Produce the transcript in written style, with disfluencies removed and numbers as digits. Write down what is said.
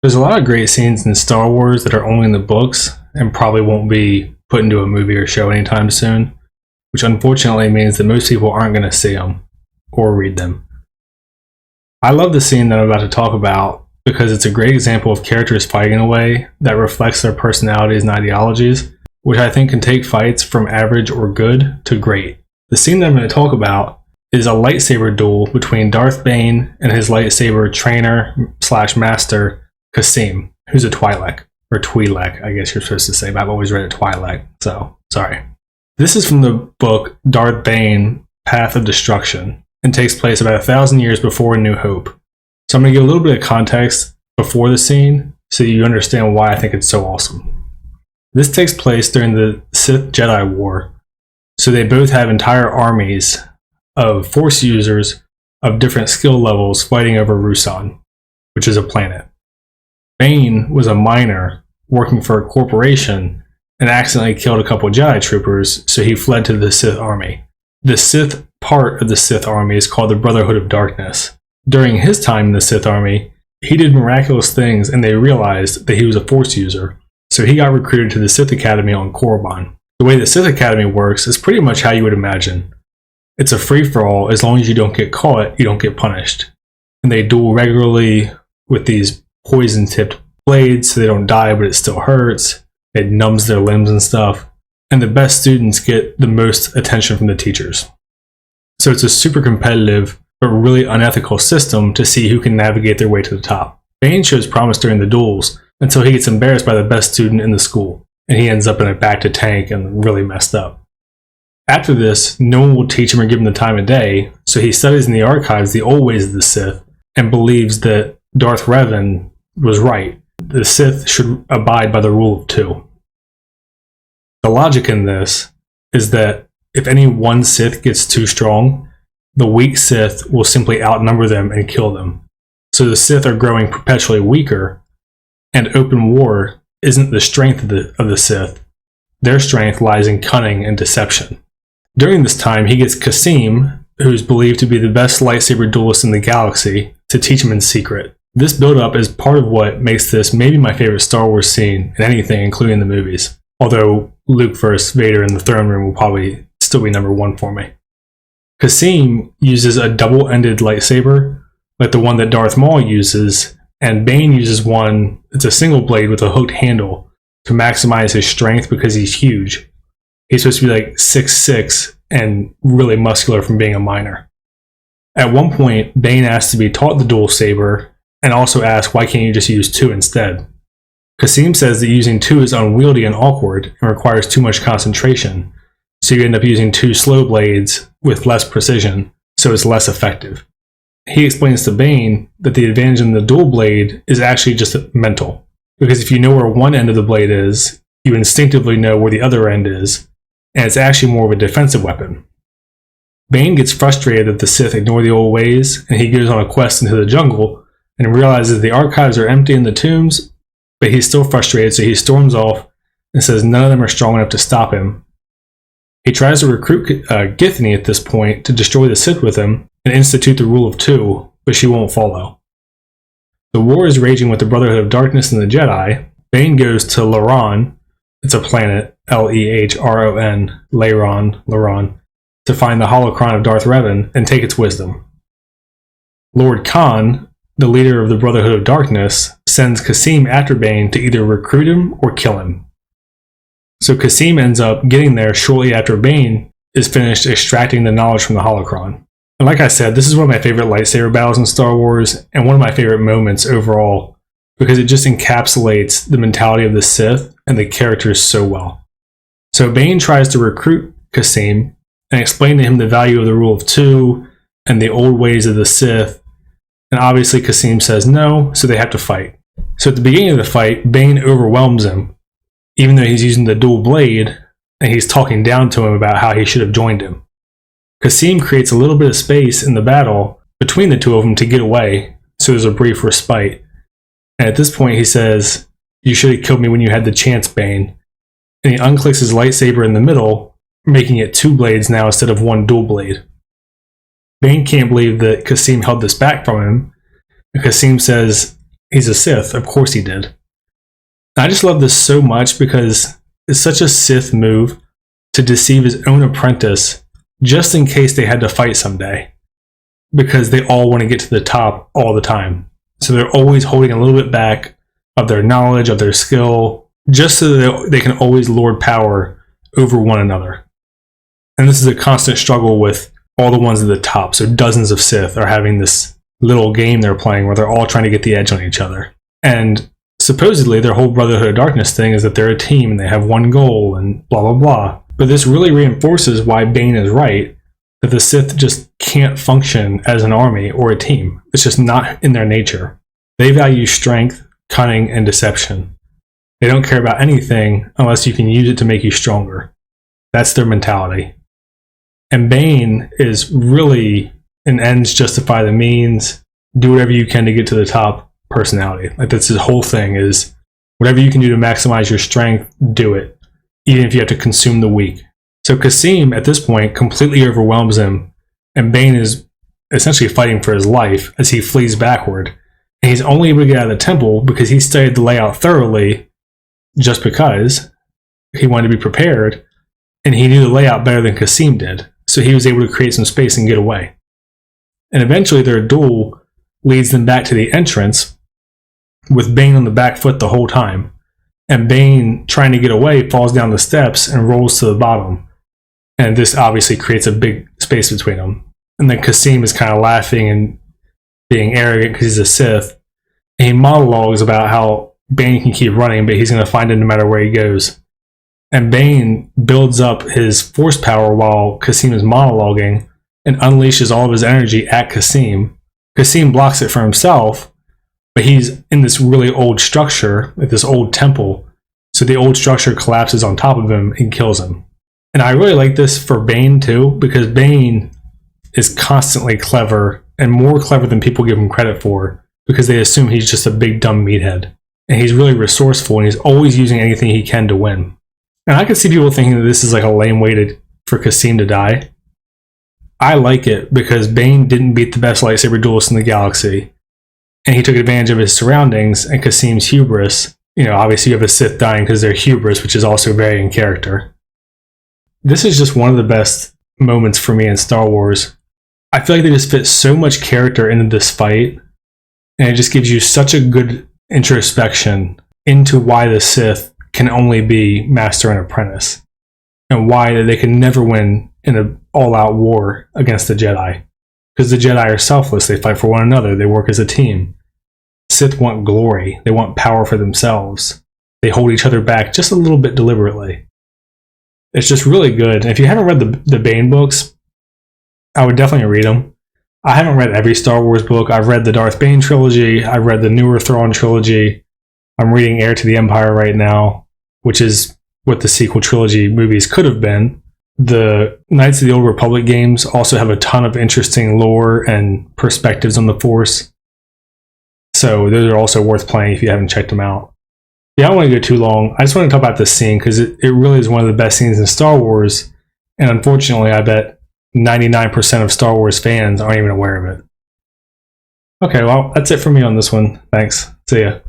There's a lot of great scenes in Star Wars that are only in the books and probably won't be put into a movie or show anytime soon, which unfortunately means that most people aren't going to see them or read them. I love the scene that I'm about to talk about because it's a great example of characters fighting in a way that reflects their personalities and ideologies, which I think can take fights from average or good to great. The scene that I'm going to talk about is a lightsaber duel between Darth Bane and his lightsaber trainer/master, Kasim, who's a Twi'lek, or Twi'lek, I guess you're supposed to say, but I've always read it Twi'lek, so sorry. This is from the book Darth Bane, Path of Destruction, and takes place about 1,000 years before A New Hope. So I'm going to give a little bit of context before the scene so you understand why I think it's so awesome. This takes place during the Sith-Jedi War, so they both have entire armies of Force users of different skill levels fighting over Ruusan, which is a planet. Bane was a miner working for a corporation and accidentally killed a couple Jedi troopers, so he fled to the Sith army. The Sith part of the Sith army is called the Brotherhood of Darkness. During his time in the Sith army, he did miraculous things and they realized that he was a Force user, so he got recruited to the Sith Academy on Korriban. The way the Sith Academy works is pretty much how you would imagine. It's a free-for-all. As long as you don't get caught, you don't get punished. And they duel regularly with these poison-tipped blades so they don't die, but it still hurts. It numbs their limbs and stuff. And the best students get the most attention from the teachers. So it's a super competitive, but really unethical system to see who can navigate their way to the top. Bane shows promise during the duels until he gets embarrassed by the best student in the school, and he ends up in a bacta tank and really messed up. After this, no one will teach him or give him the time of day, so he studies in the archives the old ways of the Sith and believes that Darth Revan was right. The Sith should abide by the rule of two. The logic in this is that if any one Sith gets too strong, the weak Sith will simply outnumber them and kill them. So the Sith are growing perpetually weaker, and open war isn't the strength of the Sith. Their strength lies in cunning and deception. During this time, he gets Kasim, who is believed to be the best lightsaber duelist in the galaxy, to teach him in secret. This build-up is part of what makes this maybe my favorite Star Wars scene in anything, including the movies. Although Luke vs. Vader in the throne room will probably still be number one for me. Kasim uses a double-ended lightsaber, like the one that Darth Maul uses, and Bane uses one, it's a single blade with a hooked handle, to maximize his strength because he's huge. He's supposed to be like 6'6" and really muscular from being a miner. At one point, Bane asks to be taught the dual saber, and also asks why can't you just use two instead. Kasim says that using two is unwieldy and awkward and requires too much concentration, so you end up using two slow blades with less precision, so it's less effective. He explains to Bane that the advantage in the dual blade is actually just mental, because if you know where one end of the blade is, you instinctively know where the other end is, and it's actually more of a defensive weapon. Bane gets frustrated that the Sith ignore the old ways, and he goes on a quest into the jungle and realizes the archives are empty in the tombs, but he's still frustrated, so he storms off and says none of them are strong enough to stop him. He tries to recruit Githany at this point to destroy the Sith with him and institute the rule of two, but she won't follow. The war is raging with the Brotherhood of Darkness and the Jedi. Bane goes to Laron, it's a planet, Lehron, Laron, to find the holocron of Darth Revan and take its wisdom. Lord Khan, the leader of the Brotherhood of Darkness, sends Kasim after Bane to either recruit him or kill him. So Kasim ends up getting there shortly after Bane is finished extracting the knowledge from the holocron. And like I said, this is one of my favorite lightsaber battles in Star Wars, and one of my favorite moments overall, because it just encapsulates the mentality of the Sith and the characters so well. So Bane tries to recruit Kasim and explain to him the value of the rule of two and the old ways of the Sith, and obviously Kasim says no, so they have to fight. So at the beginning of the fight, Bane overwhelms him, even though he's using the dual blade, and he's talking down to him about how he should have joined him. Kasim creates a little bit of space in the battle between the two of them to get away, so there's a brief respite. And at this point he says, "You should have killed me when you had the chance, Bane." And he unclicks his lightsaber in the middle, making it two blades now instead of one dual blade. Bane can't believe that Kasim held this back from him, and Kasim says, He's a Sith. Of course he did. I just love this so much because it's such a Sith move to deceive his own apprentice just in case they had to fight someday. Because they all want to get to the top all the time. So they're always holding a little bit back of their knowledge, of their skill, just so that they can always lord power over one another. And this is a constant struggle with all the ones at the top. So dozens of Sith are having this little game they're playing where they're all trying to get the edge on each other. And supposedly their whole Brotherhood of Darkness thing is that they're a team and they have one goal and blah, blah, blah. But this really reinforces why Bane is right, that the Sith just can't function as an army or a team. It's just not in their nature. They value strength, cunning, and deception. They don't care about anything unless you can use it to make you stronger. That's their mentality. And Bane is really an ends justify the means, do whatever you can to get to the top personality. Like that's his whole thing is whatever you can do to maximize your strength, do it, even if you have to consume the weak. So Kasim at this point completely overwhelms him, and Bane is essentially fighting for his life as he flees backward. And he's only able to get out of the temple because he studied the layout thoroughly just because he wanted to be prepared, and he knew the layout better than Kasim did. So he was able to create some space and get away. And eventually their duel leads them back to the entrance with Bane on the back foot the whole time. And Bane, trying to get away, falls down the steps and rolls to the bottom. And this obviously creates a big space between them. And then Kasim is kind of laughing and being arrogant because he's a Sith. And he monologues about how Bane can keep running, but he's going to find him no matter where he goes. And Bane builds up his force power while Kasim is monologuing and unleashes all of his energy at Kasim. Kasim blocks it for himself, but he's in this really old structure, like this old temple. So the old structure collapses on top of him and kills him. And I really like this for Bane too, because Bane is constantly clever and more clever than people give him credit for because they assume he's just a big dumb meathead. And he's really resourceful and he's always using anything he can to win. And I could see people thinking that this is like a lame way for Kasim to die. I like it because Bane didn't beat the best lightsaber duelist in the galaxy. And he took advantage of his surroundings and Kasim's hubris. You know, obviously you have a Sith dying because they're hubris, which is also very in character. This is just one of the best moments for me in Star Wars. I feel like they just fit so much character into this fight. And it just gives you such a good introspection into why the Sith can only be master and apprentice, and why they can never win in an all-out war against the Jedi. Because the Jedi are selfless, they fight for one another, they work as a team. Sith want glory, they want power for themselves. They hold each other back just a little bit deliberately. It's just really good. And if you haven't read the Bane books, I would definitely read them. I haven't read every Star Wars book. I've read the Darth Bane trilogy, I've read the newer Thrawn trilogy. I'm reading Heir to the Empire right now, which is what the sequel trilogy movies could have been. The Knights of the Old Republic games also have a ton of interesting lore and perspectives on the Force. So those are also worth playing if you haven't checked them out. Yeah, I don't want to go too long. I just want to talk about this scene because it really is one of the best scenes in Star Wars. And unfortunately, I bet 99% of Star Wars fans aren't even aware of it. Okay, well, that's it for me on this one. Thanks. See ya.